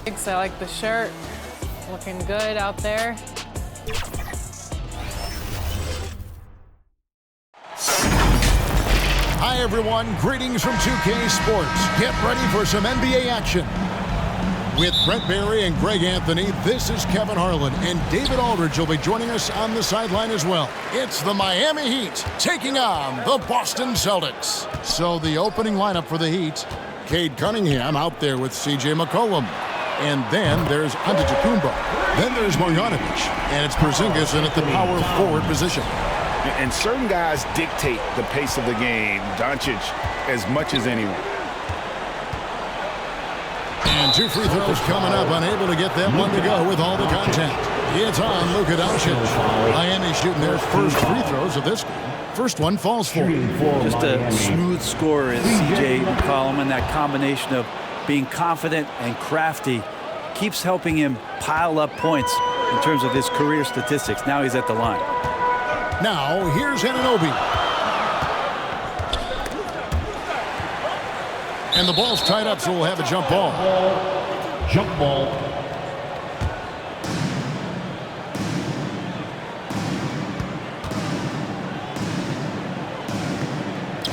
I like the shirt. Looking good out there. Hi, everyone. Greetings from 2K Sports. Get ready for some NBA action. With Brent Barry and Greg Anthony, this is Kevin Harlan, and David Aldridge will be joining us on the sideline as well. It's the Miami Heat taking on the Boston Celtics. So the opening lineup for the Heat, Cade Cunningham out there with C.J. McCollum. And then there's Antetokounmpo. Then there's Marjanovic. And it's Porzingis in at the power forward position. And certain guys dictate the pace of the game. Doncic as much as anyone. And 2 free throws coming up, unable to get that one to go with all the contact. It's on Luka Doncic. Miami shooting their first free throws of this game. First one falls for him. Just a smooth scorer is C.J. McCollum, and that combination of being confident and crafty keeps helping him pile up points in terms of his career statistics. Now he's at the line. Now, here's Anunoby. And the ball's tied up, so we'll have a jump ball. Jump ball.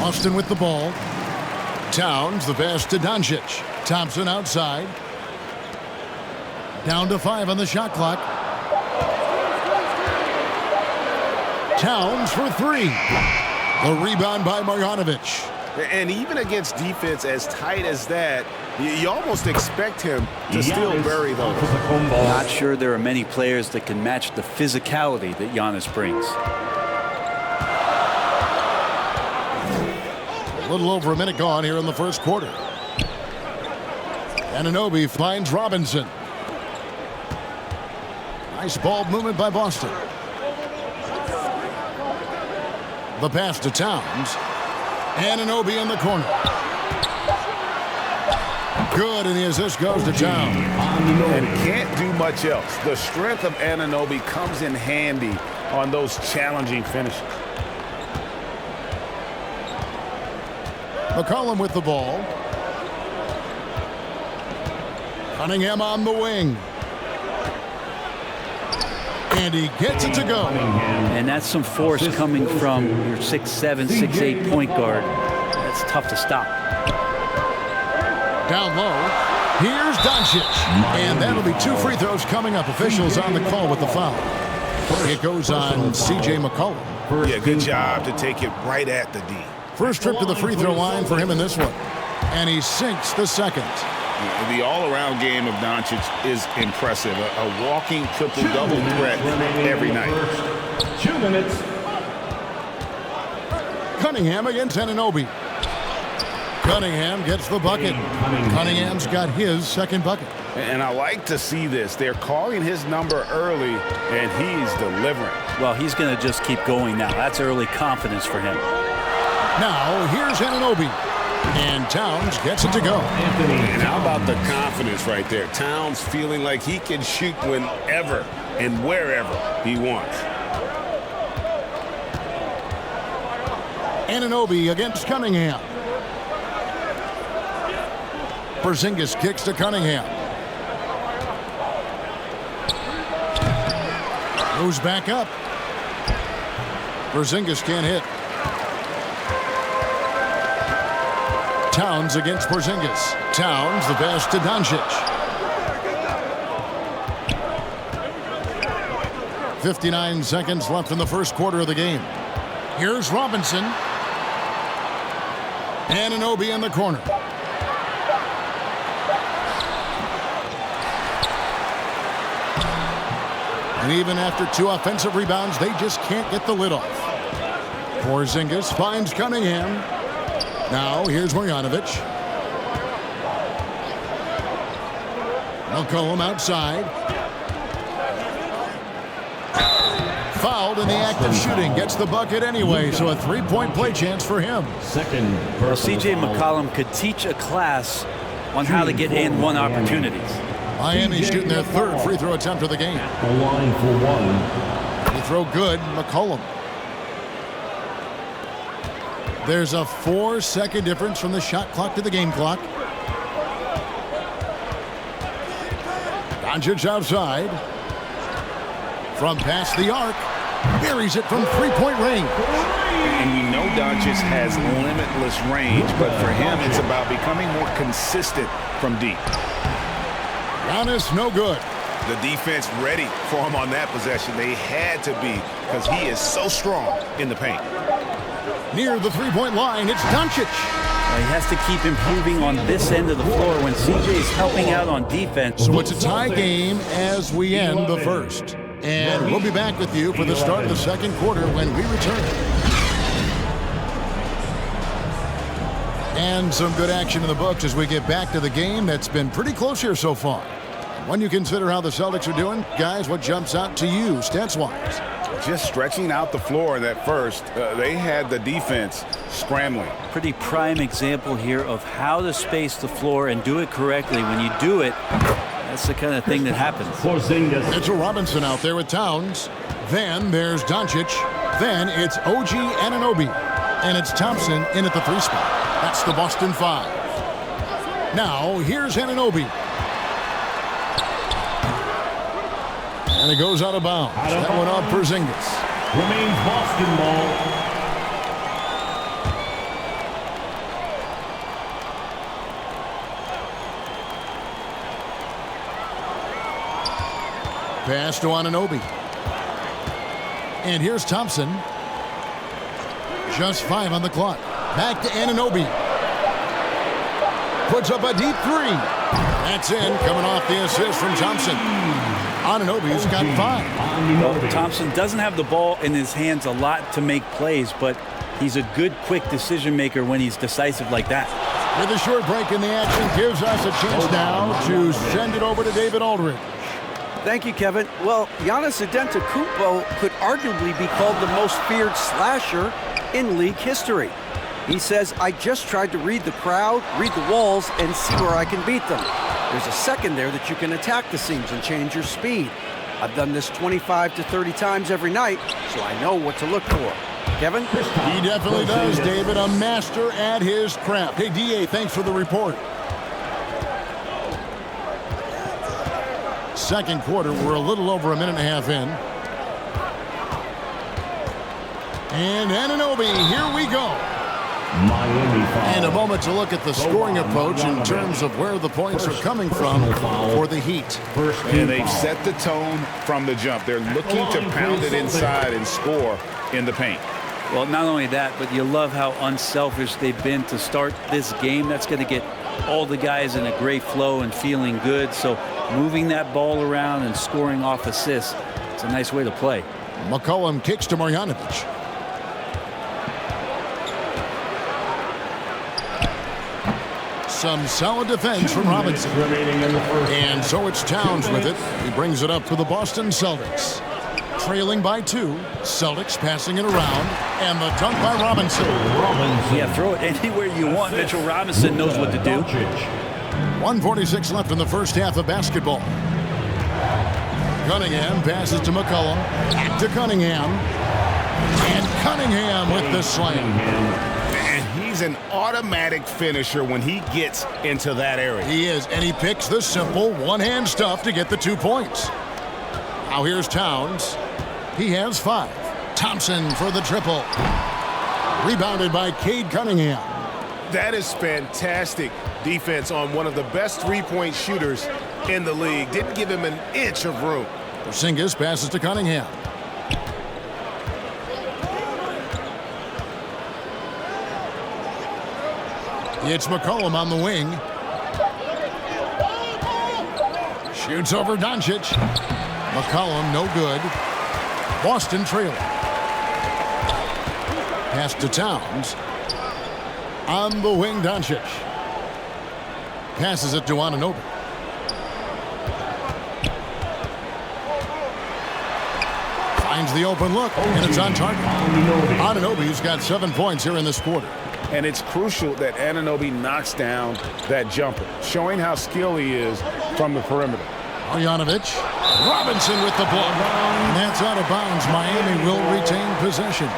Austin with the ball. Towns, the pass to Doncic. Thompson outside. Down to 5 on the shot clock. Towns for 3. The rebound by Marjanovic. And even against defense as tight as that, you almost expect him to still bury those. Not sure there are many players that can match the physicality that Giannis brings. A little over a minute gone here in the first quarter. Anunoby finds Robinson. Nice ball movement by Boston. The pass to Towns. Anunoby in the corner. Good, and the assist goes to Towns. And can't do much else. The strength of Anunoby comes in handy on those challenging finishes. McCollum with the ball. Cunningham on the wing. And he gets it to go. And that's some force coming from your 6'7", 6'8" point guard. That's tough to stop. Down low. Here's Doncic. And that'll be 2 free throws coming up. Officials on the call with the foul. It goes on C.J. McCollum. Yeah, good job to take it right at the D. First trip to the free throw line for him in this one. And he sinks the second. The all-around game of Doncic is impressive. A walking triple-double threat every night. 2 minutes. Cunningham against Anunoby. Cunningham gets the bucket. Cunningham's got his second bucket. And I like to see this. They're calling his number early, and he's delivering. Well, he's going to just keep going now. That's early confidence for him. Now, here's Anunoby. And Towns gets it to go. And how about the confidence right there? Towns feeling like he can shoot whenever and wherever he wants. Anunoby against Cunningham. Porzingis kicks to Cunningham. Goes back up. Porzingis can't hit. Towns against Porzingis. Towns, the pass to Doncic. 59 seconds left in the first quarter of the game. Here's Robinson. Anunoby in the corner. And even after 2 offensive rebounds, they just can't get the lid off. Porzingis finds Cunningham. Now, here's Marjanovic. McCollum outside. Fouled in the act of shooting. Gets the bucket anyway, so a 3-point play chance for him. Well, C.J. McCollum could teach a class on how to get and one opportunities. Miami shooting their 3rd free throw attempt of the game. The line for 1. Free throw good, McCollum. There's a 4-second difference from the shot clock to the game clock. Doncic outside. From past the arc. Buries it from three-point range. And we know Doncic has limitless range, but for him, it's about becoming more consistent from deep. Giannis, no good. The defense ready for him on that possession. They had to be, because he is so strong in the paint. Near the three-point line, it's Doncic. He has to keep improving on this end of the floor when CJ is helping out on defense. So it's a tie game as we end the first. And we'll be back with you for the start of the second quarter when we return. And some good action in the books as we get back to the game that's been pretty close here so far. When you consider how the Celtics are doing, guys, what jumps out to you stats-wise? Just stretching out the floor in that first. They had the defense scrambling. Pretty prime example here of how to space the floor and do it correctly. When you do it, that's the kind of thing that happens. Mitchell Robinson out there with Towns. Then there's Doncic. Then it's OG Anunoby. And it's Thompson in at the 3 spot. That's the Boston 5. Now, here's Anunoby. And it goes out of bounds. That one off Porzingis. Remains Boston ball. Pass to Anunoby. And here's Thompson. Just 5 on the clock. Back to Anunoby. Puts up a deep 3. That's in, coming off the assist from Thompson. Anunoby's got 5. Well, Thompson doesn't have the ball in his hands a lot to make plays, but he's a good, quick decision maker when he's decisive like that. With a short break in the action, gives us a chance now to send it over to David Aldridge. Thank you, Kevin. Well, Giannis Antetokounmpo could arguably be called the most feared slasher in league history. He says, I just tried to read the crowd, read the walls, and see where I can beat them. There's a second there that you can attack the seams and change your speed. I've done this 25 to 30 times every night, so I know what to look for. Kevin? He definitely does, David. A master at his craft. Hey, D.A., thanks for the report. Second quarter, we're a little over a minute and a half in. And Anunoby, here we go. And a moment to look at the scoring approach in terms of where the points are coming from for the Heat. And they've set the tone from the jump. They're looking to pound it inside and score in the paint. Well, not only that, but you love how unselfish they've been to start this game. That's going to get all the guys in a great flow and feeling good. So moving that ball around and scoring off assists, it's a nice way to play. McCollum kicks to Marjanovic. Some solid defense from Robinson. And so it's Towns with it. He brings it up for the Boston Celtics. Trailing by 2. Celtics passing it around. And the dunk by Robinson. Yeah, throw it anywhere you want. Mitchell Robinson knows what to do. 1:46 left in the first half of basketball. Cunningham passes to McCollum. Back to Cunningham. And Cunningham with the slam. He's an automatic finisher when he gets into that area. He is, and he picks the simple one-hand stuff to get the 2 points. Now here's Towns. He has 5. Thompson for the triple. Rebounded by Cade Cunningham. That is fantastic defense on one of the best three-point shooters in the league. Didn't give him an inch of room. Porzingis passes to Cunningham. It's McCollum on the wing. Shoots over Doncic. McCollum, no good. Boston trailing. Pass to Towns. On the wing, Doncic. Passes it to Anunoby. Finds the open look, and it's on target. Anunoby's got 7 points here in this quarter. And it's crucial that Anunoby knocks down that jumper, showing how skilled he is from the perimeter. Marjanovic. Robinson with the block. And that's out of bounds. Miami will retain possession.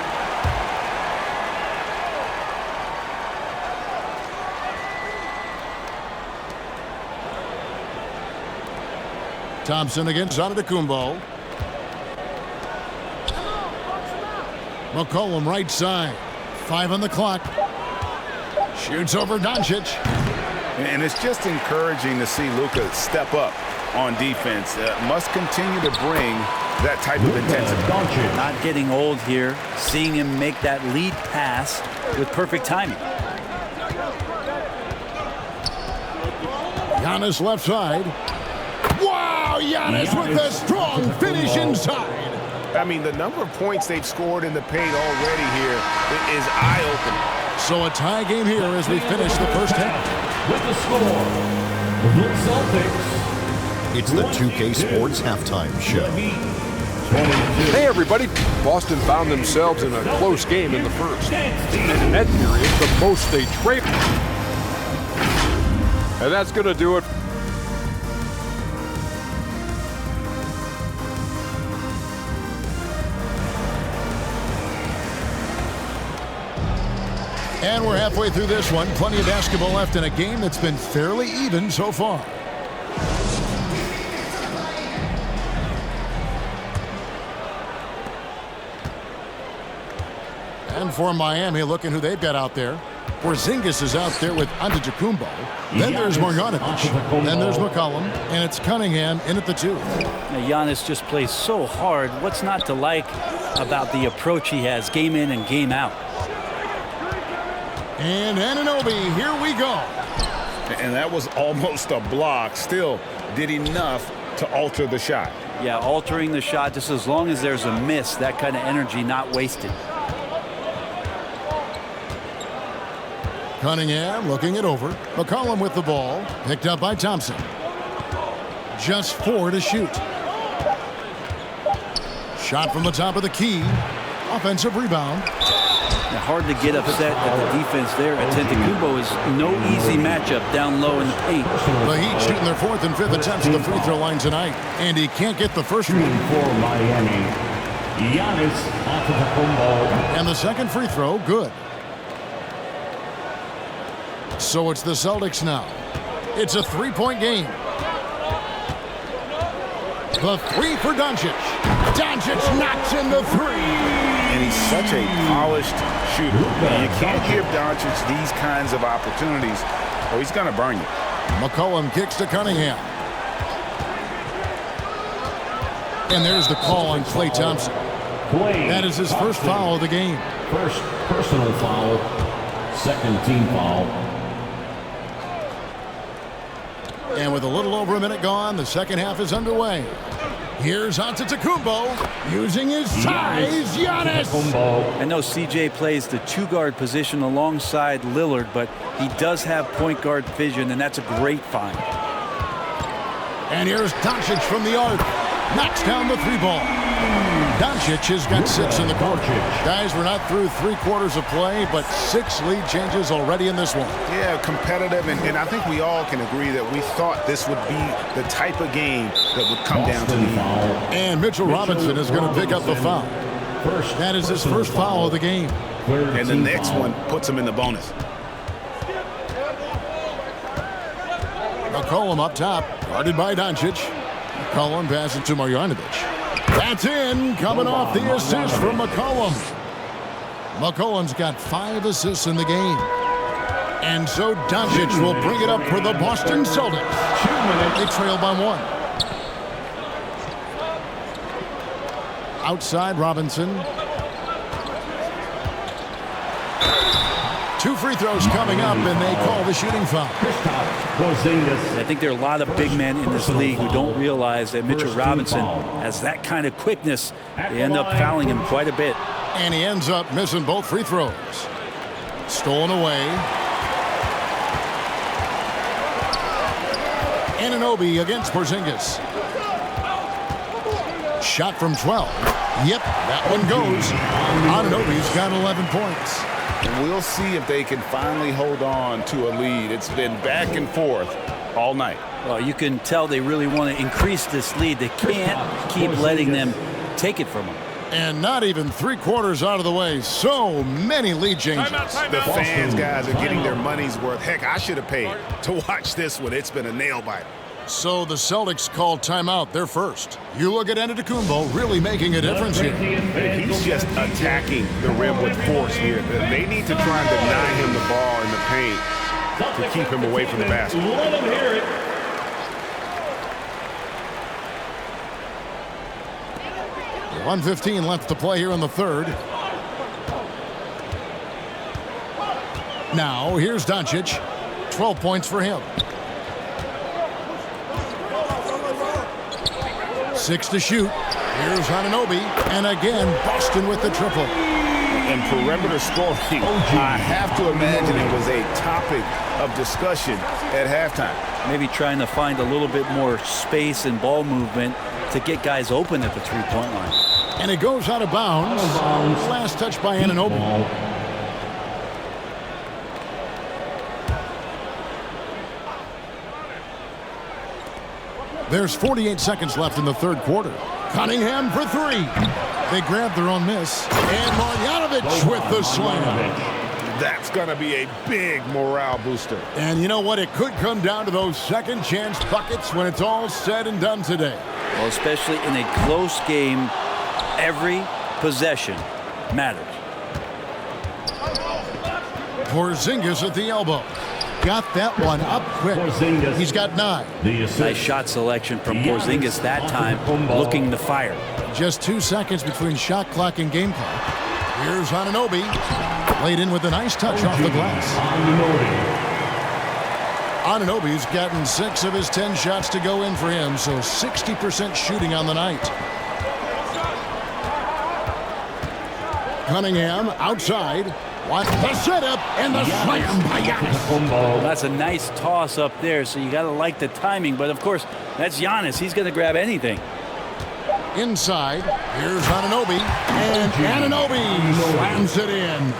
Thompson against Antetokounmpo. McCollum right side. 5 on the clock. Shoots over Doncic. And it's just encouraging to see Luka step up on defense. Must continue to bring that type of intensity. Not getting old here. Seeing him make that lead pass with perfect timing. Giannis left side. Wow, Giannis with a strong finish inside. I mean, the number of points they've scored in the paint already here is eye-opening. So a tie game here as we finish the first half. With the score, the Celtics. It's the 2K Sports Halftime Show. Hey everybody, Boston found themselves in a close game in the first. And in that period, the most they traded. And that's going to do it. And we're halfway through this one. Plenty of basketball left in a game that's been fairly even so far. And for Miami, looking who they've got out there. Porzingis is out there with Antetokounmpo. Then there's Marjanovic. Then there's McCollum. And it's Cunningham in at the 2. Now, Giannis just plays so hard. What's not to like about the approach he has game in and game out? And Anunoby, here we go. And that was almost a block. Still did enough to alter the shot. Yeah, altering the shot just as long as there's a miss. That kind of energy not wasted. Cunningham looking it over. McCollum with the ball. Picked up by Thompson. Just 4 to shoot. Shot from the top of the key. Offensive rebound. Now, hard to get upset at the defense there. Antetokounmpo is no easy matchup down low in the paint. The Heat shooting their 4th and 5th attempts at the free throw line tonight. And he can't get the first one. For Miami, Giannis Antetokounmpo. And the second free throw, good. So it's the Celtics now. It's a 3-point game. The 3 for Doncic. Doncic knocks in the 3. And he's such a polished shooter. You can't give Doncic these kinds of opportunities or he's going to burn you. McCollum kicks to Cunningham. And there's the call on Klay Thompson. That is his first foul of the game. First personal foul, second team foul. And with a little over a minute gone, the second half is underway. Here's Antetokounmpo using his size. Giannis. I know CJ plays the 2-guard position alongside Lillard, but he does have point guard vision, and that's a great find. And here's Doncic from the arc. Knocks down the 3-ball. Doncic has got 6 in the quarter. Guys, we're not through 3 quarters of play, but 6 lead changes already in this one. Yeah, competitive, and I think we all can agree that we thought this would be the type of game that would come down to the end. And Mitchell Robinson is going to pick up the foul. That is his first foul of the game. And the next one puts him in the bonus. McCollum up top, guarded by Doncic. McCollum passes to Marjanovic. That's in, coming off the assist from McCollum. McCollum's got 5 assists in the game. And so Doncic will bring it up for the Boston Celtics. They trail by 1. Outside Robinson. 2 free throws coming up, and they call the shooting foul. I think there are a lot of big men in this league who don't realize that Mitchell Robinson has that kind of quickness. They end up fouling him quite a bit. And he ends up missing both free throws. Stolen away. Anunoby against Porzingis. Shot from 12. Yep, that one goes. Anunoby's got 11 points. And we'll see if they can finally hold on to a lead. It's been back and forth all night. Well, you can tell they really want to increase this lead. They can't keep letting them take it from them. And not even 3 quarters out of the way. So many lead changes. The fans, guys, are getting their money's worth. Heck, I should have paid to watch this one. It's been a nail biter. So the Celtics call timeout. They're first. You look at Antetokounmpo really making a difference here. He's just attacking the rim with force here. They need to try and deny him the ball in the paint to keep him away from the basket. Let him hear it. .115 left to play here in the third. Now, here's Doncic. 12 points for him. 6 to shoot. Here's Anunoby. And again, Boston with the triple. And perimeter scoring, I have to imagine it was a topic of discussion at halftime. Maybe trying to find a little bit more space and ball movement to get guys open at the three-point line. And it goes out of bounds. Last touch by Anunoby. There's 48 seconds left in the third quarter. Cunningham for three. They grab their own miss. And Marjanovic with the slam. That's going to be a big morale booster. And you know what? It could come down to those second chance buckets when it's all said and done today. Well, especially in a close game, every possession matters. Porzingis at the elbow. Got that one up quick. He's got 9. Nice shot selection from Porzingis that time, looking to fire. Just 2 seconds between shot clock and game clock. Here's Anunoby. Laid in with a nice touch off the glass. Anunoby's gotten 6 of his 10 shots to go in for him, so 60% shooting on the night. Cunningham outside. Watch the setup and the slam by Giannis. That's a nice toss up there, so you got to like the timing. But, of course, that's Giannis. He's going to grab anything. Inside, here's Anunoby. And Anunoby slams it in.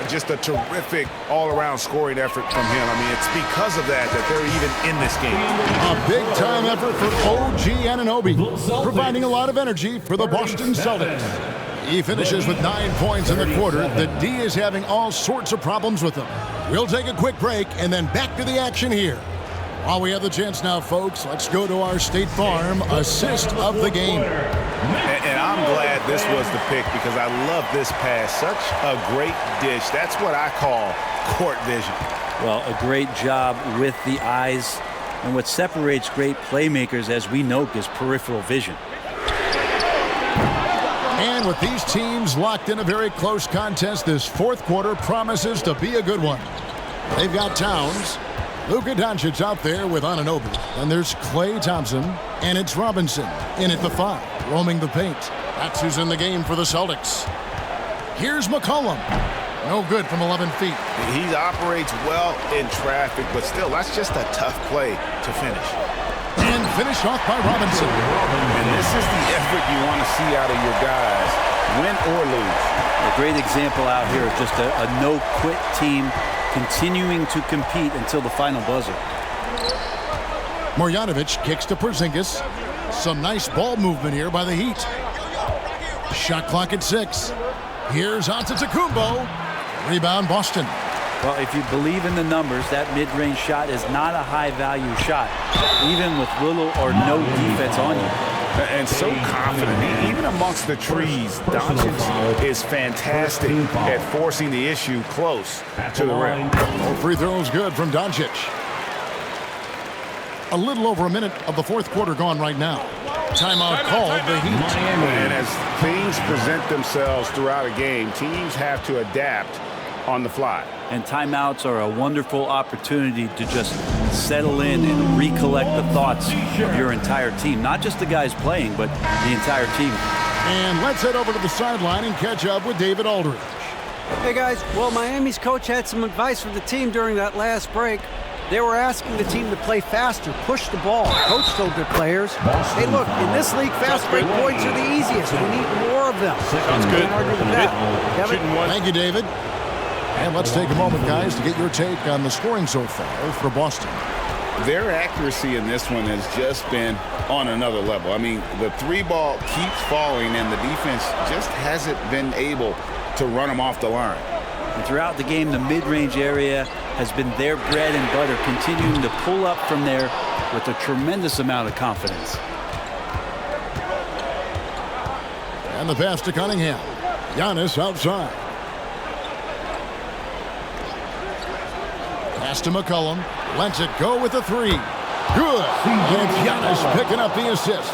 Just a terrific all-around scoring effort from him. I mean, it's because of that they're even in this game. A big-time effort for OG Anunoby, providing a lot of energy for the Boston Celtics. He finishes with 9 points in the quarter. The D is having all sorts of problems with him. We'll take a quick break and then back to the action here. While we have the chance now, folks, let's go to our State Farm assist of the game. And I'm glad this was the pick because I love this pass. Such a great dish. That's what I call court vision. Well, a great job with the eyes. And what separates great playmakers, as we know, is peripheral vision. And with these teams locked in a very close contest, this fourth quarter promises to be a good one. They've got Towns. Luka Doncic out there with Anunoby. And there's Klay Thompson. And it's Robinson in at the 5, roaming the paint. That's who's in the game for the Celtics. Here's McCollum. No good from 11 feet. He operates well in traffic, but still, that's just a tough play to finish. And finished off by Robinson. And this is the effort you want to see out of your guys, win or lose. A great example out here of just a no-quit team continuing to compete until the final buzzer. Marjanovic kicks to Porzingis. Some nice ball movement here by the Heat. Shot clock at 6. Here's Antetokounmpo. Rebound Boston. Well, if you believe in the numbers, that mid-range shot is not a high-value shot, even with little or no defense on you. And so confident. Even amongst the trees, Doncic is fantastic at forcing the issue close to the rim. Oh, free throws good from Doncic. A little over a minute of the fourth quarter gone right now. Timeout called the Heat. And as things present themselves throughout a game, teams have to adapt on the fly. And timeouts are a wonderful opportunity to just settle in and recollect the thoughts of your entire team. Not just the guys playing, but the entire team. And let's head over to the sideline and catch up with David Aldridge. Hey, guys. Well, Miami's coach had some advice for the team during that last break. They were asking the team to play faster, push the ball. Coach told their players, hey, look, in this league, fast break points are the easiest. We need more of them. Sounds good. Can't argue with that. Kevin? Thank you, David. And let's take a moment, guys, to get your take on the scoring so far for Boston. Their accuracy in this one has just been on another level. I mean, the 3-ball keeps falling, and the defense just hasn't been able to run them off the line. And throughout the game, the mid-range area has been their bread and butter, continuing to pull up from there with a tremendous amount of confidence. And the pass to Cunningham. Giannis outside. Pass to McCollum. Lets it go with a three. Good. And Giannis picking up the assist.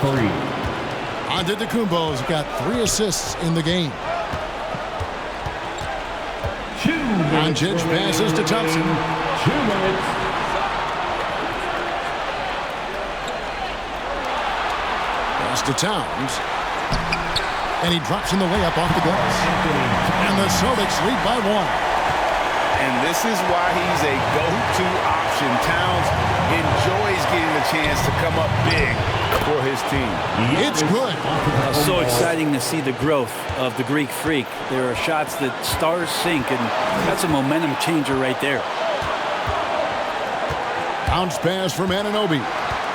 Antetokounmpo's got 3 assists in the game. Doncic passes to Thompson. 2 minutes. Pass to Towns. And he drops in the layup off the glass. And the Celtics lead by 1. And this is why he's a go-to option. Towns enjoys getting the chance to come up big for his team. It's good. So exciting to see the growth of the Greek Freak. There are shots that stars sink, and that's a momentum changer right there. Bounce pass from Anunoby.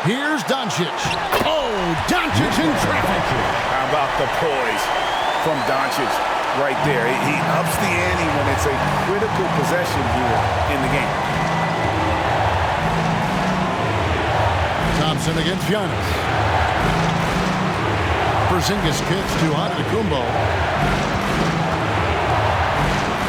Here's Doncic. Oh, Doncic in traffic. How about the poise from Doncic right there? He ups the ante when it's a critical possession here in the game. Thompson against Giannis. Porzingis kicks to Antetokounmpo.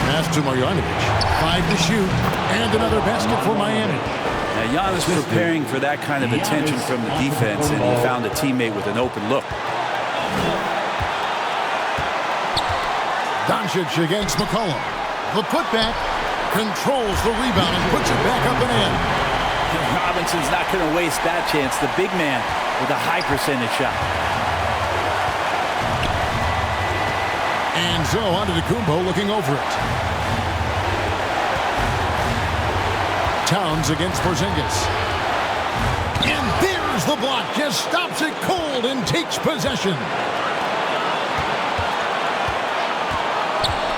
Pass to Marjanovic. 5 to shoot. And another basket for Miami. Now Giannis preparing for that kind of attention from the defense, and he found a teammate with an open look. Doncic against McCollum. The putback controls the rebound and puts it back up and in. Robinson's not going to waste that chance. The big man with a high percentage shot. And so Antetokounmpo looking over it. Towns against Porzingis. And there's the block. Just stops it cold and takes possession.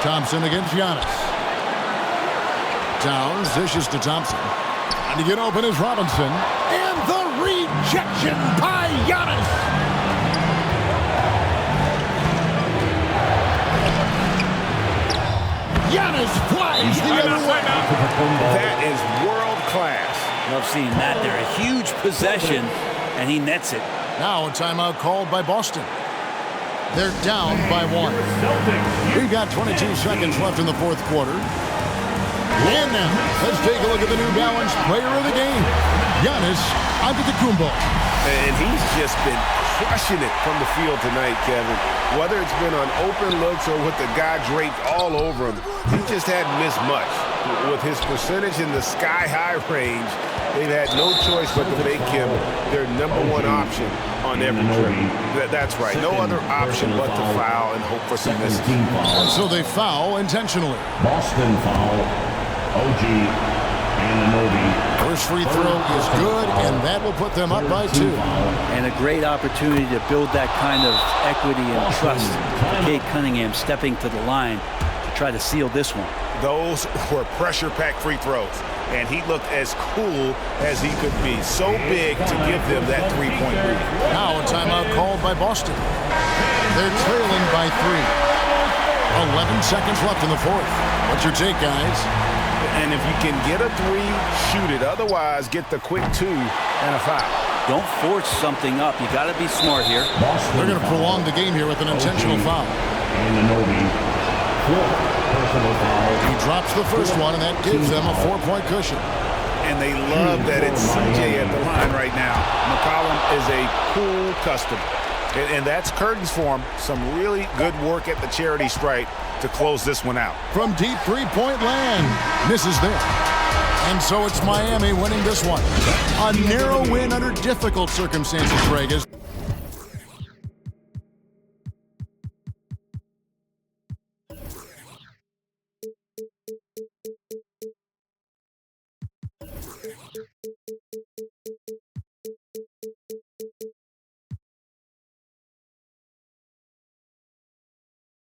Thompson against Giannis. Towns dishes to Thompson. And to get open is Robinson. And the rejection by Giannis. Giannis flies the other way. That is world class. Love seeing that there. A huge possession, and he nets it. Now a timeout called by Boston. They're down by 1. We've got 22 seconds left in the 4th quarter. And now, let's take a look at the New Balance player of the game, Giannis Antetokounmpo. And he's just been crushing it from the field tonight, Kevin. Whether it's been on open looks or with the guy draped all over him, he just hadn't missed much. With his percentage in the sky-high range, they've had no choice but to make him their #1 option on every trip. That's right. No other option but to foul and hope for some misses. And so they foul intentionally. Boston foul. OG Anunoby. First free throw is good, and that will put them up by 2. And a great opportunity to build that kind of equity and trust. Cade Cunningham stepping to the line to try to seal this one. Those were pressure-packed free throws, and he looked as cool as he could be. So big to give them that 3-point lead. Now a timeout called by Boston. They're trailing by 3. 11 seconds left in the 4th. What's your take, guys? And if you can get a 3, shoot it. Otherwise, get the quick 2 and a foul. Don't force something up. You got to be smart here. They're going to prolong the game here with an intentional foul. Anunoby. 4th personal foul. He drops the first one, and that gives them a 4-point cushion. And they love that it's CJ at the line right now. McCollum is a cool customer. And that's curtains for him. Some really good work at the charity stripe to close this one out. From deep 3-point land. Misses there. And so it's Miami winning this one. A narrow win under difficult circumstances, Greg.